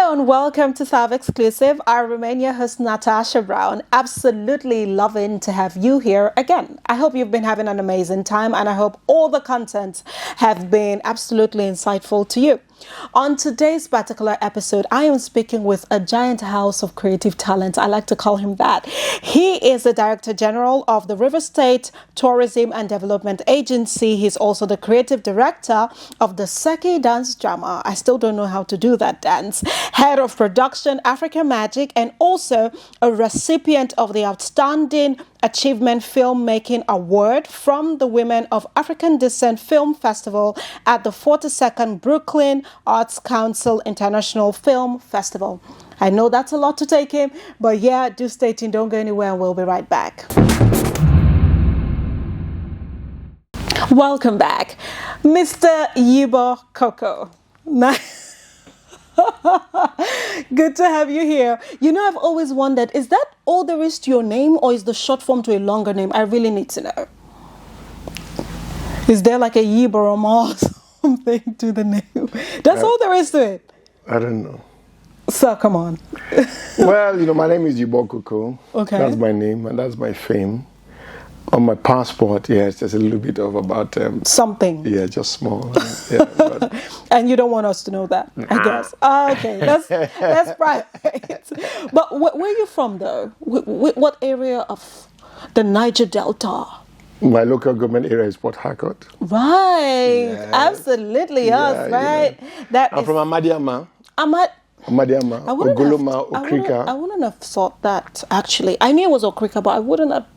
Hello and welcome to Thav Exclusive. I remain your host, Natasha Brown. Absolutely loving to have you here again. I hope you've been having an amazing time and I hope all the content have been absolutely insightful to you. On today's particular episode, I am speaking with a giant house of creative talent. I like to call him that. He is the Director General of the River State Tourism and Development Agency. He's also the Creative Director of the Seki dance drama. I still don't know how to do that dance. Head of Production, African Magic, and also a recipient of the Outstanding Achievement Filmmaking Award from the Women of African Descent Film Festival at the 42nd Brooklyn Arts Council International Film Festival. I know that's a lot to take in, but yeah, do stay tuned, don't go anywhere, and we'll be right back. Welcome back, Mr. Yibo Koko. Good to have you here. You know, I've always wondered, is that all there is to your name or is the short form to a longer name? I really need to know. Is there like a Yibo or more something to the name? That's all there is to it. I don't know. So come on. Well, you know, my name is Yibo Koko. Okay. That's my name and that's my fame. On my passport, yes, there's a little bit of about something. Yeah, just small. Yeah, but and you don't want us to know that, I guess. Okay, that's private. But where are you from, though? What area of the Niger Delta? My local government area is Port Harcourt. Right, Yeah. Absolutely, yes, right. Yeah. I'm from Amadiama. Amadiama, Ogoloma, Okrika. I wouldn't have thought that, actually. I knew it was Okrika, but I wouldn't have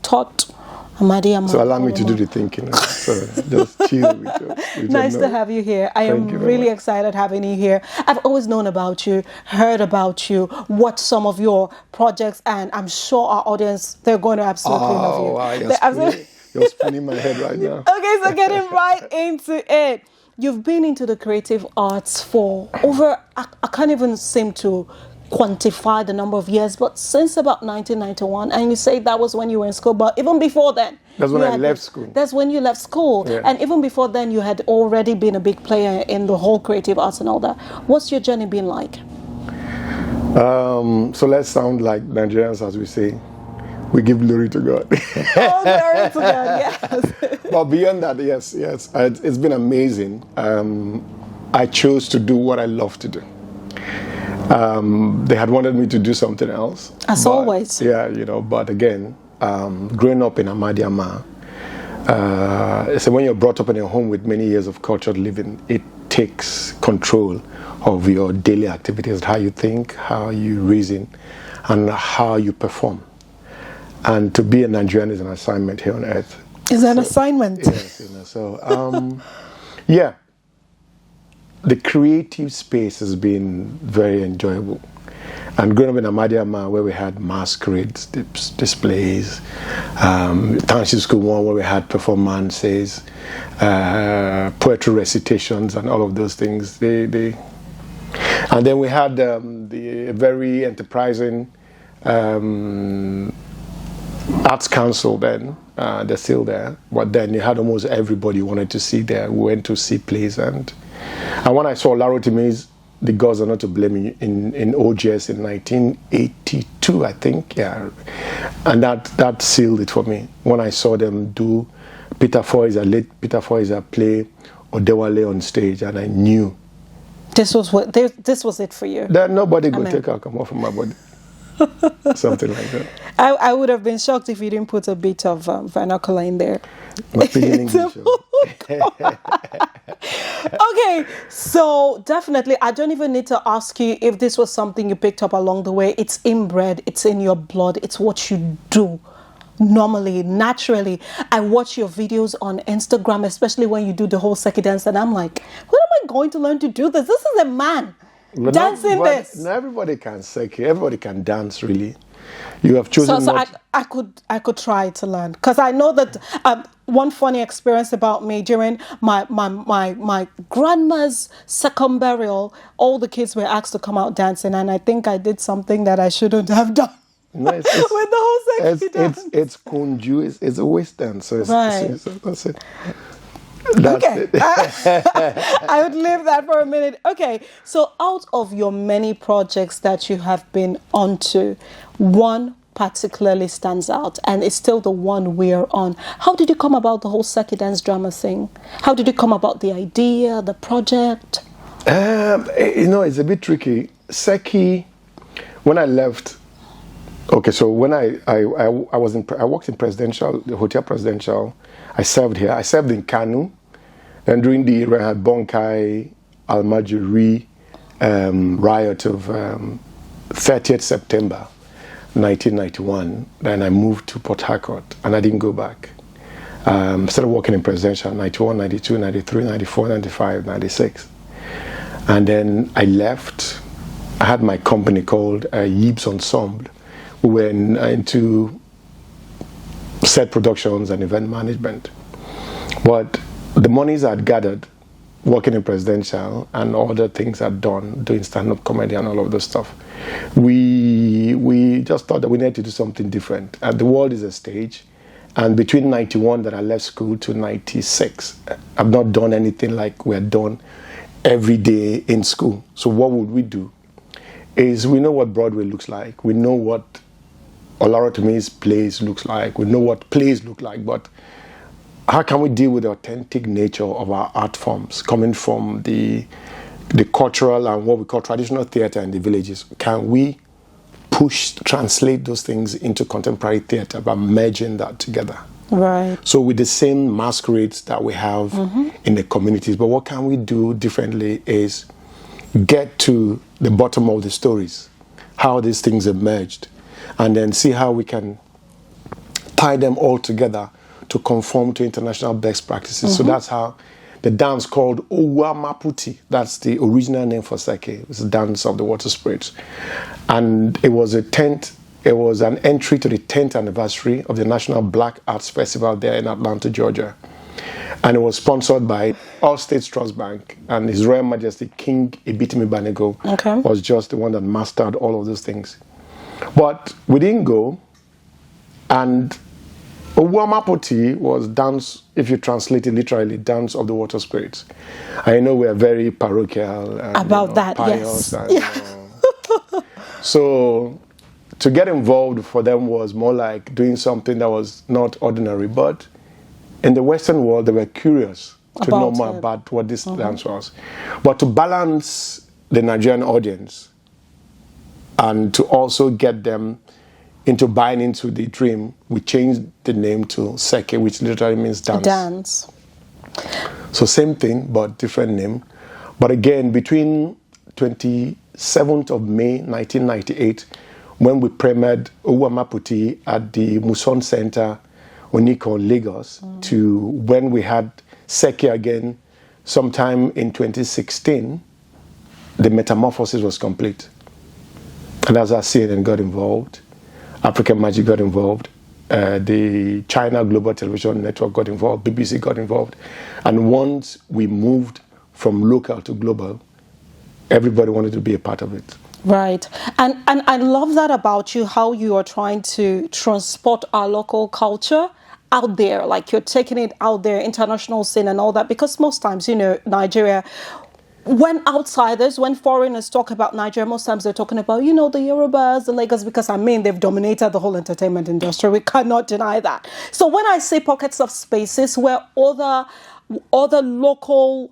thought Amadiama. So allow me to do the thinking. So just chill with your Nice to have you here. I am really excited having you here. I've always known about you, heard about you, watched some of your projects, and I'm sure our audience, they're going to absolutely love you. Wow, you're spinning my head right now. Okay, so getting right into it. You've been into the creative arts for over, I can't even seem to quantify the number of years, but since about 1991, and you say that was when you were in school, but even before then. That's when I left school. That's when you left school. Yeah. And even before then, you had already been a big player in the whole creative arts and all that. What's your journey been like? So let's sound like Nigerians, as we say. We give glory to God. Oh, glory to God, yes. But beyond that, yes. It's been amazing. I chose to do what I love to do. They had wanted me to do something else. As always. Yeah, you know, but again, growing up in Amadiama, so when you're brought up in a home with many years of cultured living, it takes control of your daily activities, how you think, how you reason, and how you perform. And to be a Nigerian is an assignment here on earth. Is an assignment? Yes, you know, so, yeah. The creative space has been very enjoyable. And growing up in Amadiama, where we had masquerades, displays, Township School 1, where we had performances, poetry recitations, and all of those things. And then we had the very enterprising Arts Council then. They're still there. But then you had almost everybody you wanted to see there. We went to see plays and when I saw Laro Timmy's The Gods Are Not to Blame in OGS in 1982, I think, yeah. And that sealed it for me. When I saw them do Peter Foy's play Odewale on stage, and I knew this was it for you. That nobody could take alcohol from my body. Something like that. I would have been shocked if you didn't put a bit of vernacular in there. Okay, so definitely, I don't even need to ask you if this was something you picked up along the way. It's inbred, it's in your blood, it's what you do normally, naturally. I watch your videos on Instagram, especially when you do the whole Seki dance, and I'm like, when am I going to learn to do this? This is a man dancing this. No, everybody can Seki, everybody can dance, really. You have chosen. So I could try to learn, because I know that one funny experience about me during my grandma's second burial, all the kids were asked to come out dancing, and I think I did something that I shouldn't have done. No, with the whole Seki dance. It's kunju, it's a West dance, so right. that's it. That's Okay. it. I would leave that for a minute. Okay. So out of your many projects that you have been onto, one particularly stands out and it's still the one we are on. How did you come about the whole Seki dance drama thing? How did you come about the idea, the project? It's a bit tricky. Seki, when I left, okay, so when I worked in presidential, the Hotel Presidential. I served here. I served in Kanu. And during the Reinhard Bonkai Almajiri riot of 30th September 1991, then I moved to Port Harcourt and I didn't go back. Started working in presidential 91, 92, 93, 94, 95, 96. And then I left. I had my company called Yibo Ensemble. We were into set productions and event management. But the monies I'd gathered working in presidential and all the things I'd done, doing stand-up comedy and all of those stuff, we just thought that we needed to do something different. And the world is a stage. And between 91 that I left school to 96, I've not done anything like we had done every day in school. So what would we do? Is we know what Broadway looks like. We know what Olorotomi's plays looks like. We know what plays look like. But how can we deal with the authentic nature of our art forms coming from the cultural and what we call traditional theater in the villages? Can we translate those things into contemporary theater by merging that together? Right. So with the same masquerades that we have in the communities, but what can we do differently is get to the bottom of the stories, how these things emerged, and then see how we can tie them all together to conform to international best practices. So that's how the dance called Owa Maputi, that's the original name for Seki. It's the dance of the water spirits. And it was an entry to the 10th anniversary of the National Black Arts Festival there in Atlanta, Georgia. And it was sponsored by All States Trust Bank, and His Royal Majesty King Ibitimi Banego was just the one that mastered all of those things. But we didn't go, and Owamapoti was dance, if you translate it literally, dance of the water spirits. I know we are very parochial and About that, pious. yes. And, so to get involved for them was more like doing something that was not ordinary. But in the Western world, they were curious to know more about what this dance was. But to balance the Nigerian audience and to also get them into buying into the dream, we changed the name to Seki, which literally means dance. So same thing, but different name. But again, between 27th of May 1998, when we premiered Owamaputi at the Muson Center, Oniko, Lagos, to when we had Seki again, sometime in 2016, the metamorphosis was complete. And as I CNN got involved, African Magic got involved, the China Global Television Network got involved, BBC got involved. And once we moved from local to global, everybody wanted to be a part of it. Right. And I love that about you, how you are trying to transport our local culture out there, like you're taking it out there, international scene and all that, because most times, Nigeria, when outsiders, when foreigners talk about Nigeria, most times they're talking about, the Yorubas, the Lagos, because they've dominated the whole entertainment industry. We cannot deny that. So when I say pockets of spaces where other local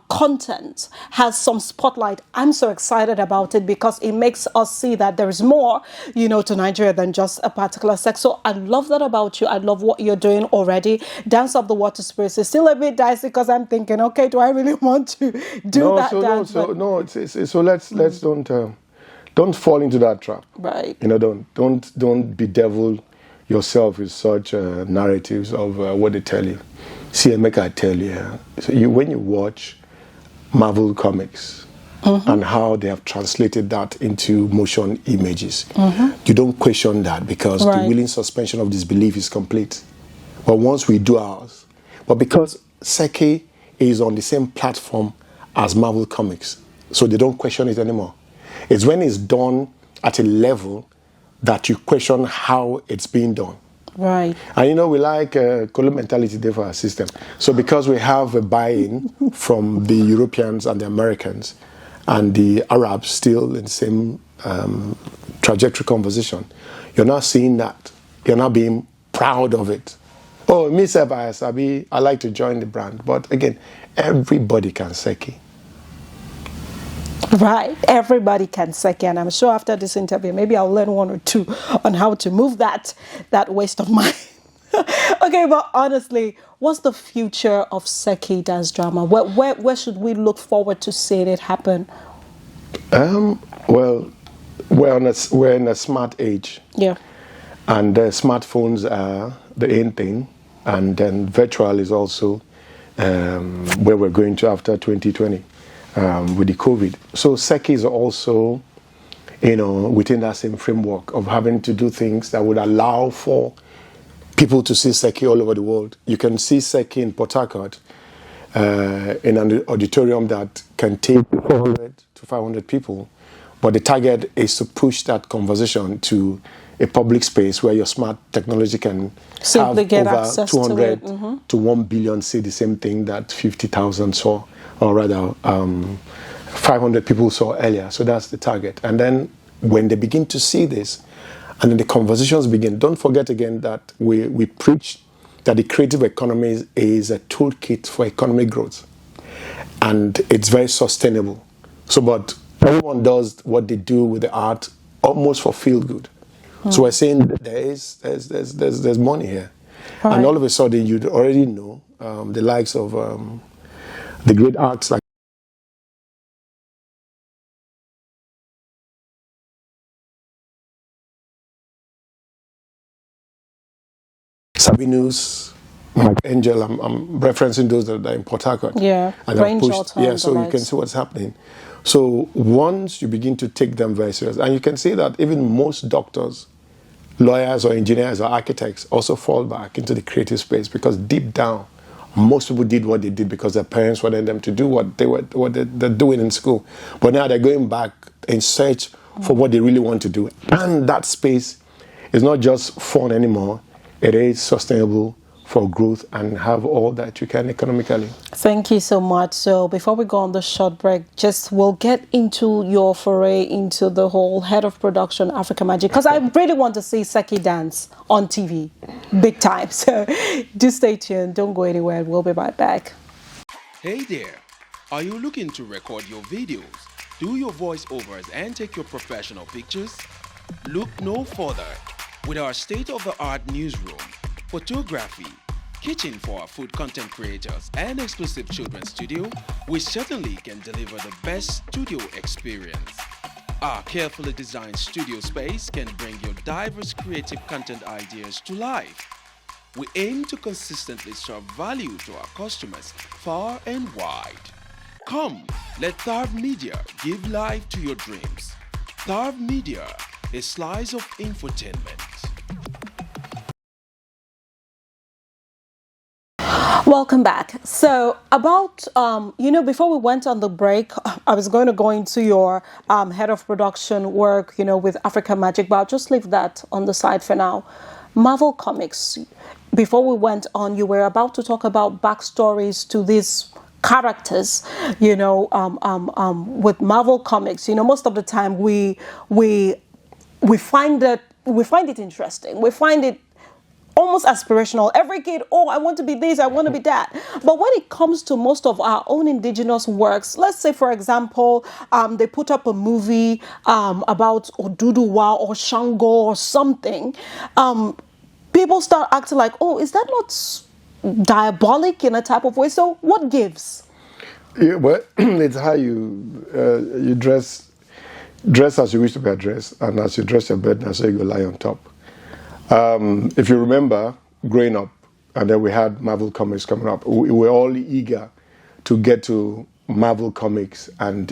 content has some spotlight, I'm so excited about it because it makes us see that there is more, to Nigeria than just a particular sex. So I love that about you. I love what you're doing already. Dance of the Water Spirits is still a bit dicey because I'm thinking, okay, do I really want to do that dance? So let's don't fall into that trap. Right. Don't bedevil yourself with such narratives of what they tell you. See, make I tell you, so when you watch Marvel comics and how they have translated that into motion images, you don't question that because the willing suspension of disbelief is complete. But once we do ours, but because Seki is on the same platform as Marvel comics, so they don't question it anymore. It's when it's done at a level that you question how it's being done. Right. And we like color mentality there for our system. So because we have a buy-in from the Europeans and the Americans and the Arabs still in the same trajectory conversation, you're not seeing that. You're not being proud of it. Oh, me say I like to join the brand. But again, everybody can Seki. Right. Everybody can Seki, and I'm sure after this interview, maybe I'll learn one or two on how to move that waste of mine. Okay, but honestly, what's the future of Seki dance drama? Where should we look forward to seeing it happen? Well, we're in a smart age. Yeah. And smartphones are the in thing. And then virtual is also where we're going to after 2020 with the COVID. So Seki is also, within that same framework of having to do things that would allow for people to see Seki all over the world. You can see Seki in Port Harcourt in an auditorium that can take 400 to 500 people. But the target is to push that conversation to a public space where your smart technology can simply have get over access 200 to it. to 1 billion see the same thing that 50,000 saw, or rather 500 people saw earlier. So that's the target. And then when they begin to see this, and then the conversations begin, don't forget again that we preach that the creative economy is a toolkit for economic growth. And it's very sustainable. So, but everyone does what they do with the art almost for feel good. So we're saying that there's money here. Right. And all of a sudden you already know the likes of the great arts like Sabinus, Mike Angel, I'm referencing those that are in Port Harcourt. Yeah, And Range pushed, Auto yeah, and so the you can likes. see what's happening. So once you begin to take them very serious, and you can see that even most doctors, lawyers or engineers or architects also fall back into the creative space because deep down, most people did what they did because their parents wanted them to do what they're doing in school. But now they're going back in search for what they really want to do. And that space is not just fun anymore. It is sustainable for growth and have all that you can economically. Thank you so much. So before we go on the short break, we'll get into your foray into the whole head of production Africa Magic, because I really want to see Seki dance on TV, big time. So do stay tuned. Don't go anywhere. We'll be right back. Hey there, are you looking to record your videos, do your voiceovers and take your professional pictures? Look no further. With our state-of-the-art newsroom, photography, kitchen for our food content creators and exclusive children's studio, we certainly can deliver the best studio experience. Our carefully designed studio space can bring your diverse creative content ideas to life. We aim to consistently serve value to our customers far and wide. Come, let Thav Media give life to your dreams. Thav Media, a slice of infotainment. Welcome back. So about, before we went on the break, I was going to go into your head of production work, with Africa Magic, but I'll just leave that on the side for now. Marvel Comics. Before we went on, you were about to talk about backstories to these characters, with Marvel Comics. Most of the time we find it interesting. We find it almost aspirational. Every kid, I want to be this, I want to be that. But when it comes to most of our own indigenous works, let's say, for example, they put up a movie about Oduduwa or Shango or something, people start acting like, is that not diabolic in a type of way? So what gives? Yeah, well, it's how you dress as you wish to be addressed, and as you dress your bed, that's how you go lie on top. If you remember growing up, and then we had Marvel Comics coming up, we were all eager to get to Marvel Comics, and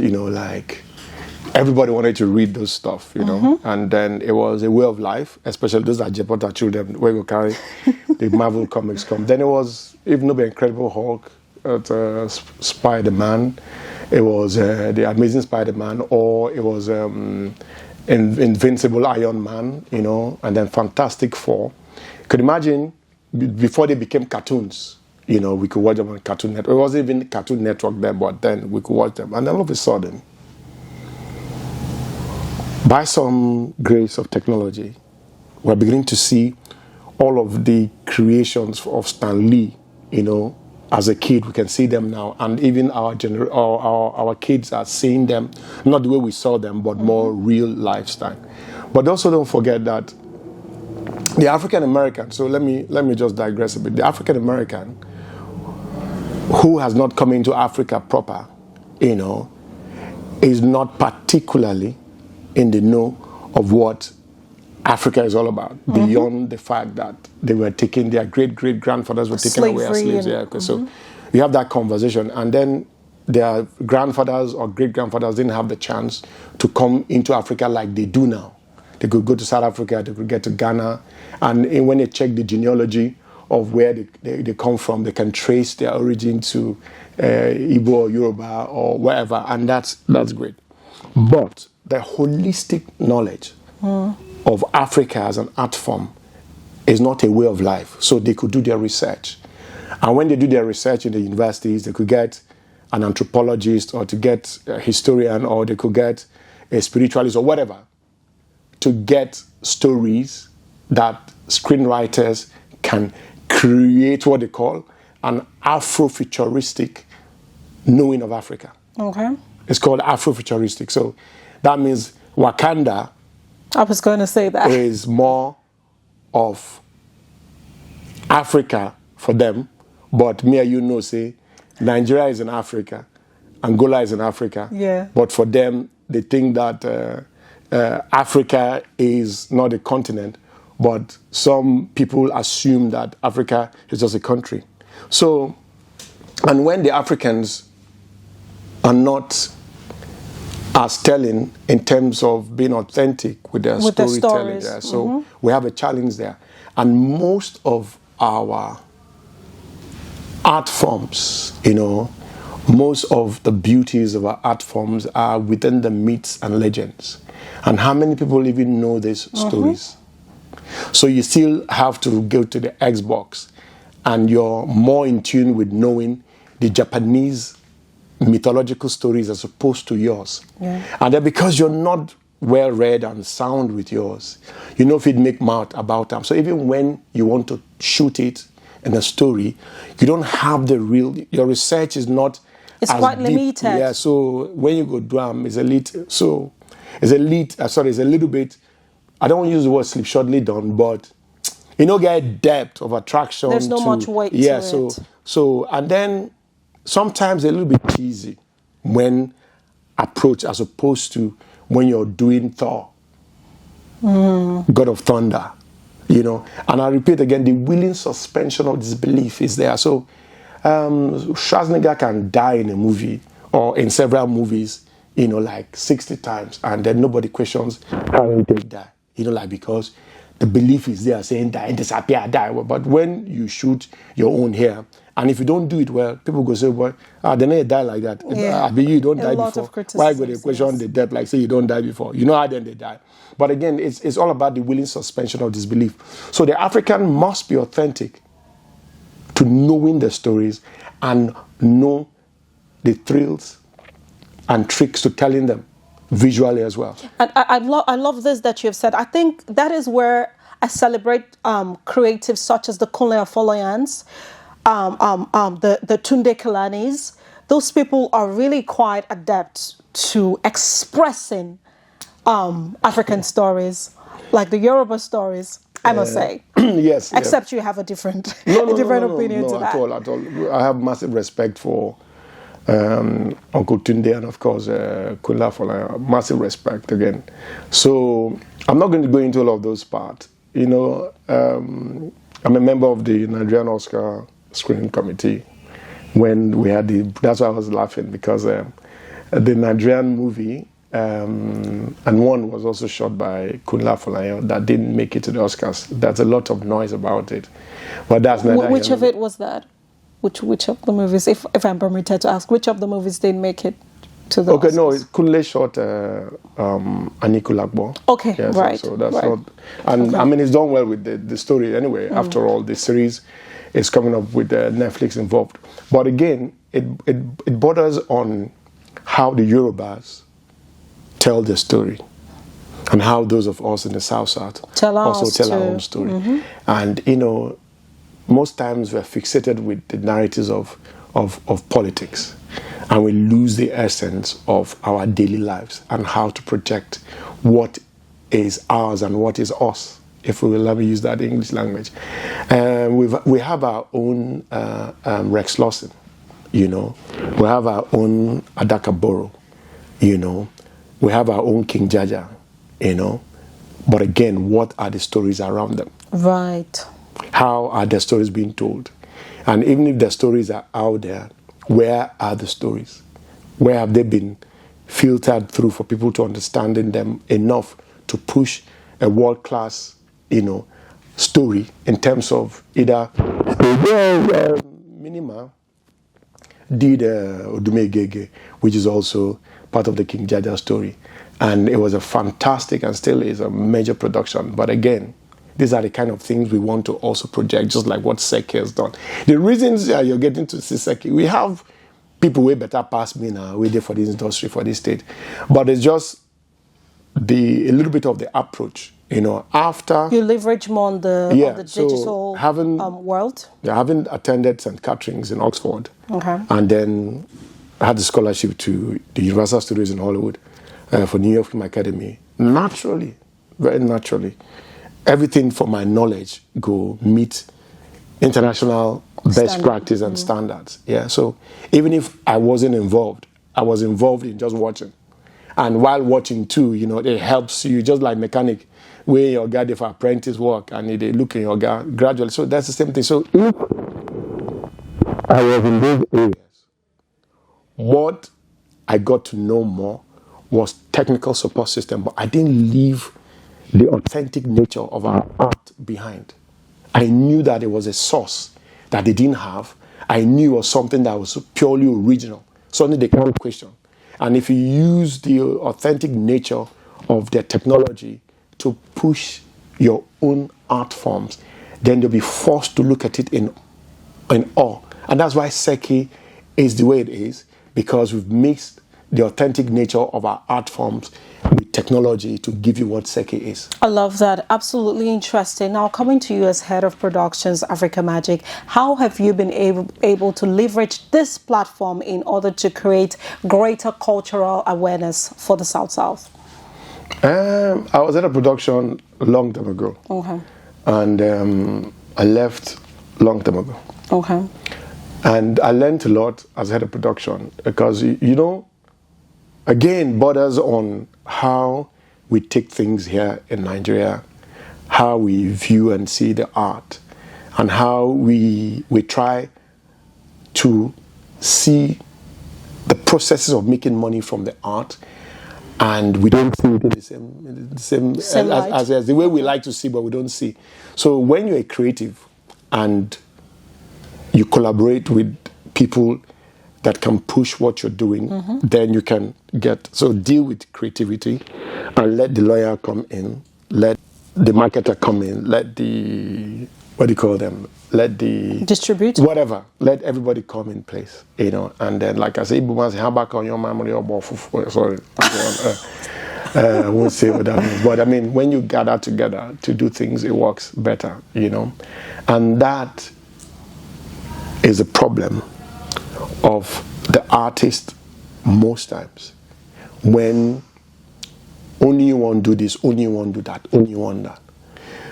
everybody wanted to read those stuff, and then it was a way of life, especially those that Jepota children, where we carry the Marvel Comics come. Then it was even though the Incredible Hulk, Spider-Man, it was the Amazing Spider-Man, or it was Invincible Iron Man, and then Fantastic Four. could imagine before they became cartoons, you know, we could watch them on Cartoon Network. It wasn't even Cartoon Network then, but then we could watch them. And then all of a sudden, by some grace of technology, we're beginning to see all of the creations of Stan Lee, you know, as a kid, we can see them now, and even our kids are seeing them, not the way we saw them, but more real lifestyle. But also don't forget that the African American, so let me just digress a bit. The African American who has not come into Africa proper, you know, is not particularly in the know of what Africa is all about, beyond the fact that they were taking, their great-great-grandfathers were taken away as slaves. Yeah, okay. So you have that conversation, and then their grandfathers or great-grandfathers didn't have the chance to come into Africa like they do now. They could go to South Africa, they could get to Ghana, and when they check the genealogy of where they come from, they can trace their origin to Igbo or Yoruba or wherever, and that's great. But the holistic knowledge of Africa as an art form is not a way of life. So they could do their research. And when they do their research in the universities, they could get an anthropologist or to get a historian or they could get a spiritualist or whatever to get stories that screenwriters can create what they call an Afrofuturistic knowing of Africa. Okay. It's called Afrofuturistic. So that means Wakanda, I was going to say that, is more of Africa for them, but me and you know, say, Nigeria is in Africa, Angola is in Africa. Yeah. But for them, they think that Africa is not a continent, but some people assume that Africa is just a country. So, and when the Africans are not as telling in terms of being authentic with their storytelling. Stories. Yeah. So we have a challenge there. And most of our art forms, you know, most of the beauties of our art forms are within the myths and legends. And how many people even know these stories? So you still have to go to the Xbox and you're more in tune with knowing the Japanese mythological stories as opposed to yours. Yeah. And then because you're not well read and sound with yours, you know if you'd make mouth about them. So even when you want to shoot it in a story, you don't have the real, your research is not it's as quite deep. limited. Yeah, so when you go drum, it's a little bit, I don't want to use the word slipshotly done, but you know, get depth of attraction. There's no much weight to it. So, and then sometimes a little bit cheesy when approached as opposed to when you're doing Thor, God of Thunder, you know. And I repeat again, the willing suspension of disbelief is there. So Schwarzenegger can die in a movie or in several movies, you know, like 60 times, and then nobody questions how he did die, you know, like because the belief is there saying die, disappear, die. But when you shoot your own hair, and if you don't do it well, people go say, well, they never die like that. Yeah. You don't die lot before. Of criticism, why go they question the death like say you don't die before? You know how then they die. But again, it's all about the willing suspension of disbelief. So the African must be authentic to knowing the stories and know the thrills and tricks to telling them visually as well. And I love this that you've said. I think that is where I celebrate creatives such as the Kunle Afolayan's, the Tunde Kalanis. Those people are really quite adept to expressing African stories, like the Yoruba stories, I must say. Yes. Except you have a different opinion to that. At all. I have massive respect for Uncle Tunde and of course Kunle Afolayan. Massive respect again. So I'm not going to go into all of those parts. You know, I'm a member of the Nigerian Oscar screening committee. When we had that's why I was laughing, because the Nigerian movie and one was also shot by Kunle Afolayan that didn't make it to the Oscars. There's a lot of noise about it, but that's not. Which of it was that? Which of the movies, if I'm permitted to ask, which of the movies didn't make it to the Okay, no, Oscars? it's Kunle shot Anikulakbo. Okay, Yeah, right. So that's right. not, and I mean, it's done well with the story anyway. After all, the series is coming up with Netflix involved. But again, it borders on how the Yorubas tell the story and how those of us in the South also tell our own story. And, you know, most times we're fixated with the narratives of politics, and we lose the essence of our daily lives and how to protect what is ours and what is us, if we will ever use that English language. We have our own Rex Lawson, you know. We have our own Adaka Boro, you know. We have our own King Jaja, you know. But again, what are the stories around them? Right. How are the stories being told? And even if the stories are out there, where are the stories? Where have they been filtered through for people to understand them enough to push a world-class, you know, story in terms of either Minima did Odumegege, which is also part of the King Jaja story. And it was a fantastic and still is a major production. But again, these are the kind of things we want to also project, just like what Seki has done. The reasons you're getting to see Seki, we have people way better past me now, way there for this industry, for this state. But it's just a little bit of the approach, you know, after... You leverage more on the digital world? Yeah, having attended St. Catherine's in Oxford, okay, and then I had the scholarship to the Universal Studios in Hollywood for New York Film Academy. Naturally, very naturally, everything from my knowledge go meet international best practice and standards. Yeah, so even if I wasn't involved, I was involved in just watching. And while watching too, you know, it helps you, just like mechanic, where your guy for apprentice work and they look in your guy gradually. So that's the same thing. So if I was in those areas, what I got to know more was technical support system, but I didn't leave the authentic nature of our art behind. I knew that it was a source that they didn't have. I knew it was something that was purely original, something they can't question. And if you use the authentic nature of their technology to push your own art forms, then they'll be forced to look at it in awe. And that's why Seki is the way it is, because we've mixed the authentic nature of our art forms with technology to give you what Seki is. I love that. Absolutely interesting. Now, coming to you as head of productions, Africa Magic, how have you been able to leverage this platform in order to create greater cultural awareness for the South? I was head of production a long time ago. Okay. And I left long time ago. Okay. And I learned a lot as head of production because, you know, again, borders on how we take things here in Nigeria, how we view and see the art, and how we try to see the processes of making money from the art, and we don't see it in the same as the way we like to see, but we don't see. So when you're a creative and you collaborate with people that can push what you're doing, then you can deal with creativity and let the lawyer come in, let the marketer come in, let the, let the distributor, whatever, let everybody come in place, you know. And then, like I say, how back on your memory or sorry, I won't say what that means, but I mean, when you gather together to do things, it works better, you know. And that is a problem of the artist most times, when only you want to do this, only you want to do that, only you want that.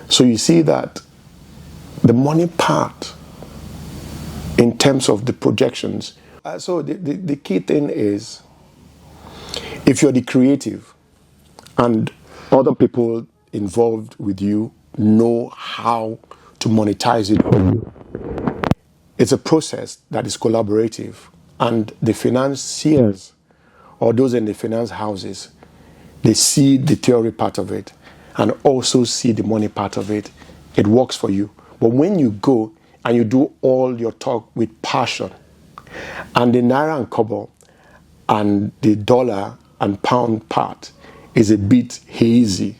So you see that the money part in terms of the projections. So the key thing is, if you're the creative and other people involved with you know how to monetize it for you, it's a process that is collaborative, and the financiers or those in the finance houses, they see the theory part of it and also see the money part of it. It works for you. But when you go and you do all your talk with passion, and the Naira and Kobo and the dollar and pound part is a bit hazy,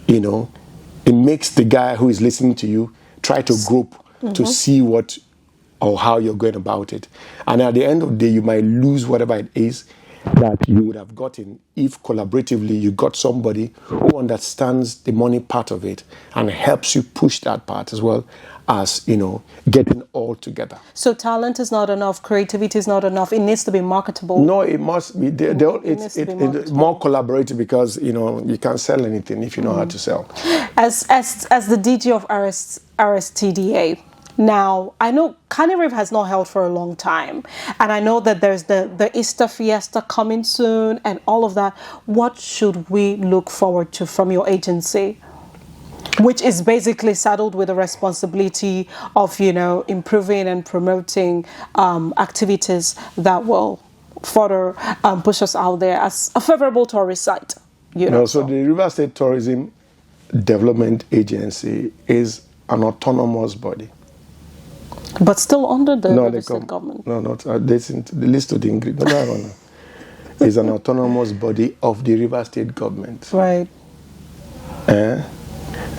it makes the guy who is listening to you try to grope to see what or how you're going about it. And at the end of the day, you might lose whatever it is that you would have gotten if collaboratively you got somebody who understands the money part of it and helps you push that part as well as, getting all together. So talent is not enough, creativity is not enough, it needs to be marketable. No, it must be, it's more collaborative because, you can't sell anything if you know how to sell. As the DG of RSTDA, now, I know Carnival has not held for a long time, and I know that there's the Easter Fiesta coming soon and all of that. What should we look forward to from your agency, which is basically saddled with the responsibility of, improving and promoting activities that will further push us out there as a favorable tourist site? So the River State Tourism Development Agency is an autonomous body. But still under the state government. No, not listen to the list of the ingredients. No. It's an autonomous body of the River State government. Right.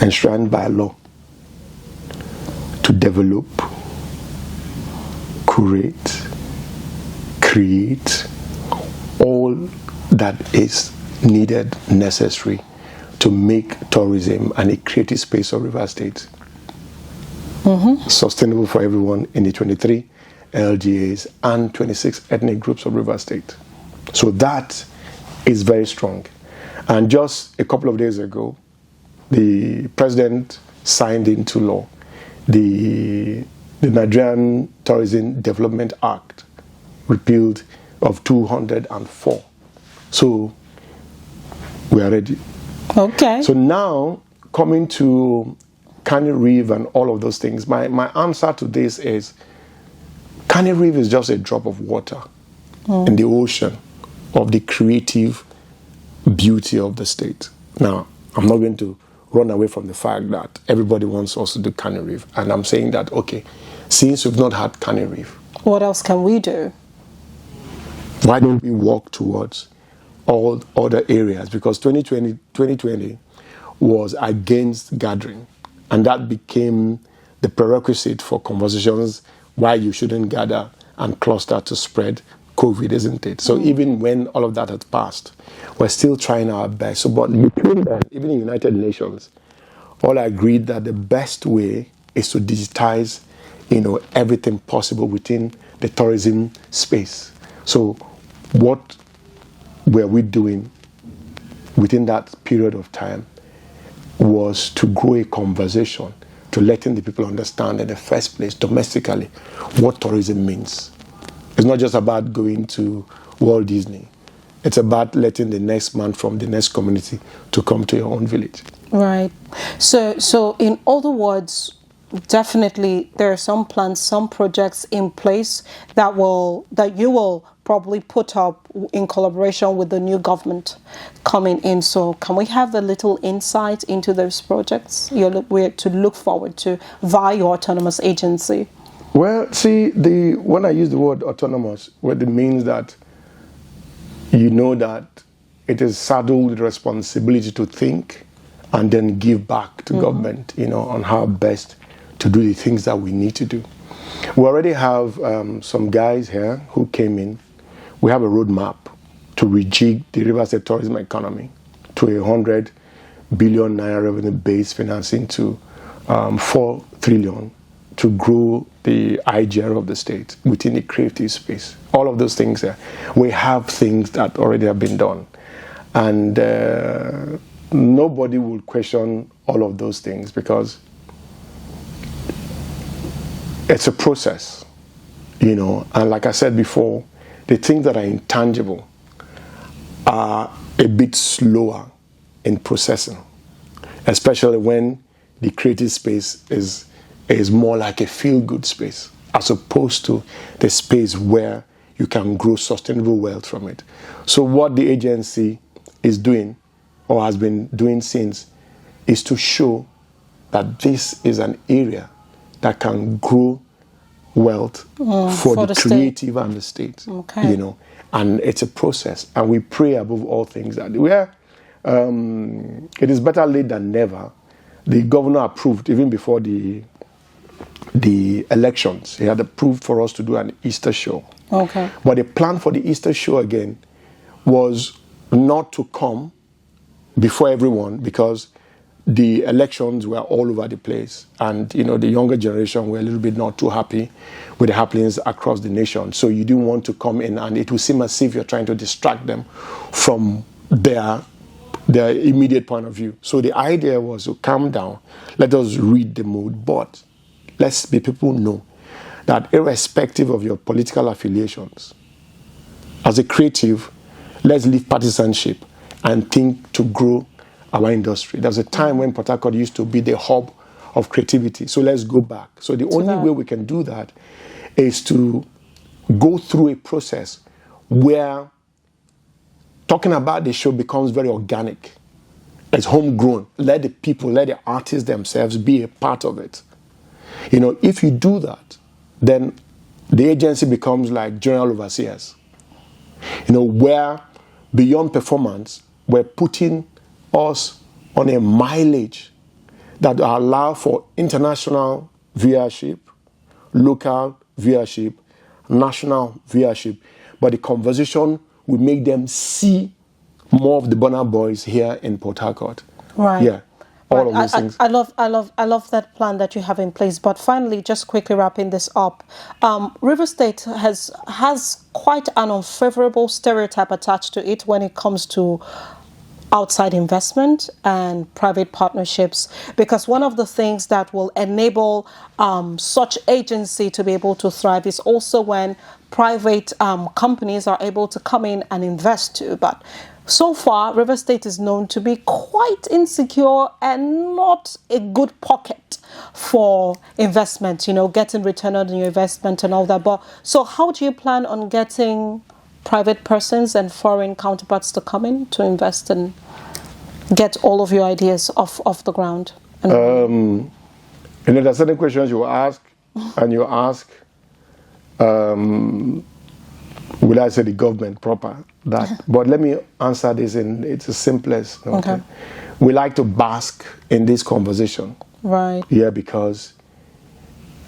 Enshrined by law to develop, curate, create all that is needed, necessary to make tourism and a creative space of River State sustainable for everyone in the 23 LGAs and 26 ethnic groups of River State. So that is very strong. And just a couple of days ago, the president signed into law the Nigerian Tourism Development Act, repealed of 204. So we are ready. Okay. So now, coming to Canny Reef and all of those things, my answer to this is Canny Reef is just a drop of water in the ocean of the creative beauty of the state. Now, I'm not going to run away from the fact that everybody wants us to do Canny Reef. And I'm saying that, okay, since we've not had Canny Reef, what else can we do? Why don't we walk towards all other areas? Because 2020 was against gathering. And that became the prerequisite for conversations why you shouldn't gather and cluster to spread COVID, isn't it? So even when all of that had passed, we're still trying our best. So, but between that, even in United Nations, all agreed that the best way is to digitize, everything possible within the tourism space. So what were we doing within that period of time was to grow a conversation, to letting the people understand in the first place, domestically, what tourism means. It's not just about going to Walt Disney. It's about letting the next man from the next community to come to your own village. Right. So in other words, definitely there are some plans, some projects in place that you will probably put up in collaboration with the new government coming in. So can we have a little insight into those projects we're to look forward to via your autonomous agency? Well, see, when I use the word autonomous, what it means that that it is saddled with responsibility to think and then give back to government, on how best to do the things that we need to do. We already have some guys here who came in. We have a roadmap to rejig the River State tourism economy to 100 billion naira revenue based financing to 4 trillion to grow the IGR of the state within the creative space. All of those things there. We have things that already have been done. And nobody will question all of those things because it's a process, and like I said before, the things that are intangible are a bit slower in processing, especially when the creative space is more like a feel-good space as opposed to the space where you can grow sustainable wealth from it. So what the agency is doing or has been doing since is to show that this is an area that can grow wealth for for the the state. creative and the state. Okay. You know, and it's a process, and we pray above all things that it is better late than never. The governor approved even before the elections. He had approved for us to do an Easter show. Okay. But the plan for the Easter show again was not to come before everyone, because the elections were all over the place, and you know, the younger generation were a little bit not too happy with the happenings across the nation. So you didn't want to come in, and it would seem as if you're trying to distract them from their immediate point of view. So the idea was to calm down, let us read the mood, but let's be people know that irrespective of your political affiliations, as a creative, let's leave partisanship and think to grow our industry. There was a time when Port Harcourt used to be the hub of creativity. So let's go back. So the only way we can do that is to go through a process where talking about the show becomes very organic. It's homegrown. Let the people, let the artists themselves be a part of it. You know, if you do that, then the agency becomes like general overseers. You know, where beyond performance, we're putting us on a mileage that will allow for international viewership, local viewership, national viewership. But the conversation will make them see more of the Burna Boys here in Port Harcourt. Right. Yeah. All of those things. I love that plan that you have in place. But finally, just quickly wrapping this up, River State has quite an unfavorable stereotype attached to it when it comes to outside investment and private partnerships, because one of the things that will enable such agency to be able to thrive is also when private companies are able to come in and invest too. But so far, River State is known to be quite insecure and not a good pocket for investment, you know, getting return on your investment and all that. But so how do you plan on getting private persons and foreign counterparts to come in to invest and get all of your ideas off the ground? You know, there's certain questions you ask, and you ask, will I say the government proper? That, but let me answer this in it's the simplest. Okay. We like to bask in this conversation. Right. Yeah, because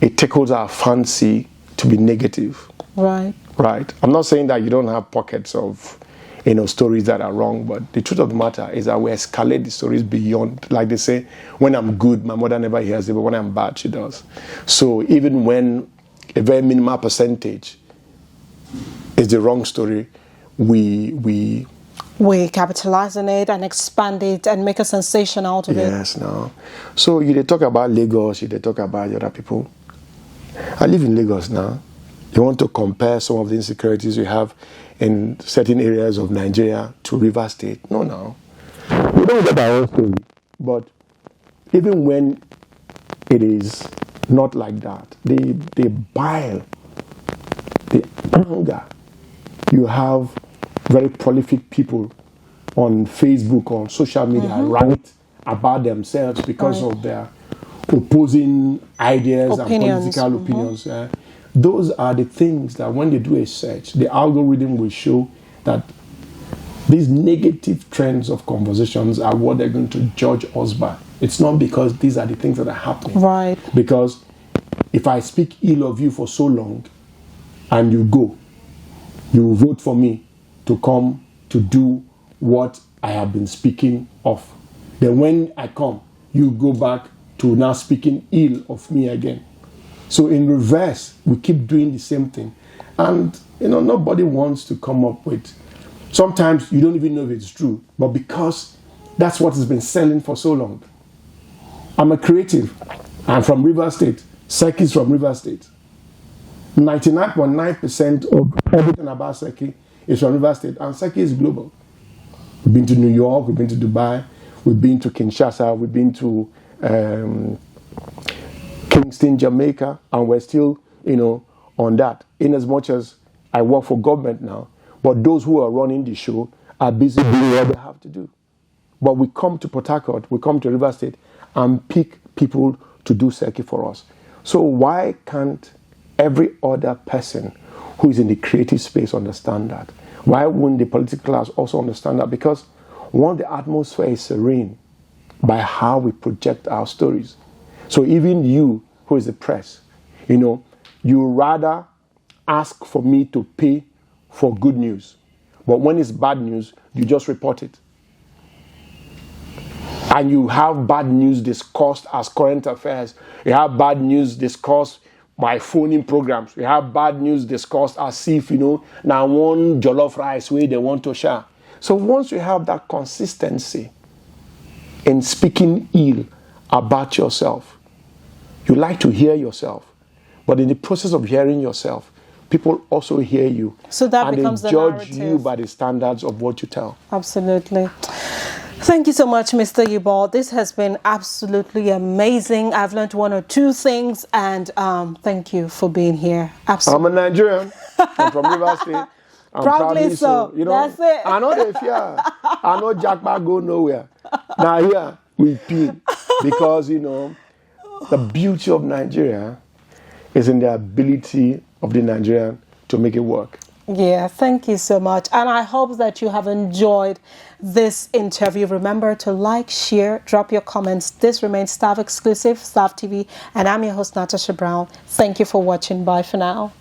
it tickles our fancy to be negative. Right. Right. I'm not saying that you don't have pockets of, you know, stories that are wrong, but the truth of the matter is that we escalate the stories beyond, like they say, when I'm good, my mother never hears it, but when I'm bad, she does. So even when a very minimal percentage is the wrong story, we capitalize on it and expand it and make a sensation out of it. Yes, no. So you talk about Lagos, you talk about the other people. I live in Lagos now. You want to compare some of the insecurities we have in certain areas of Nigeria to River State? No. We don't get our own story. But even when it is not like that, the bile, the anger, you have very prolific people on Facebook, on social media, write about themselves because of their opposing ideas and political opinions. Those are the things that when they do a search, the algorithm will show that these negative trends of conversations are what they're going to judge us by. It's not because these are the things that are happening. Right. Because if I speak ill of you for so long and you go, you will vote for me to come to do what I have been speaking of. Then when I come, you go back to now speaking ill of me again. So in reverse, we keep doing the same thing. And, you know, nobody wants to come up with, sometimes you don't even know if it's true, but because that's what has been selling for so long. I'm a creative. I'm from River State. Séki is from River State. 99.9% of everything about Séki is from River State, and Séki is global. We've been to New York, we've been to Dubai, we've been to Kinshasa, we've been to Kingston, Jamaica, and we're still, you know, on that. In as much as I work for government now, but those who are running the show are busy doing what they have to do. But we come to Port Harcourt, we come to River State, and pick people to do Séki for us. So why can't every other person who is in the creative space understand that. Why wouldn't the political class also understand that? Because one, the atmosphere is serene by how we project our stories. So even you, who is the press, you rather ask for me to pay for good news. But when it's bad news, you just report it. And you have bad news discussed as current affairs. You have bad news discussed by phone-in programs. You have bad news discussed as if, now one jollof rice way they want to share. So once you have that consistency in speaking ill about yourself, you like to hear yourself. But in the process of hearing yourself, people also hear you. So that and becomes they the judge narrative. you by the standards of what you tell. Absolutely. Thank you so much, Mr. Yibo. This has been absolutely amazing. I've learned one or two things, and thank you for being here. Absolutely. I'm a Nigerian. I'm from Rivers State. I'm Proudly so. That's it. I know the fear. I know Jackpot go nowhere. Now here we pin because the beauty of Nigeria is in the ability of the Nigerian to make it work. Yeah, thank you so much. And I hope that you have enjoyed this interview. Remember to like, share, drop your comments. This remains Thav exclusive, Thav TV, and I'm your host, Natasha Brown. Thank you for watching. Bye for now.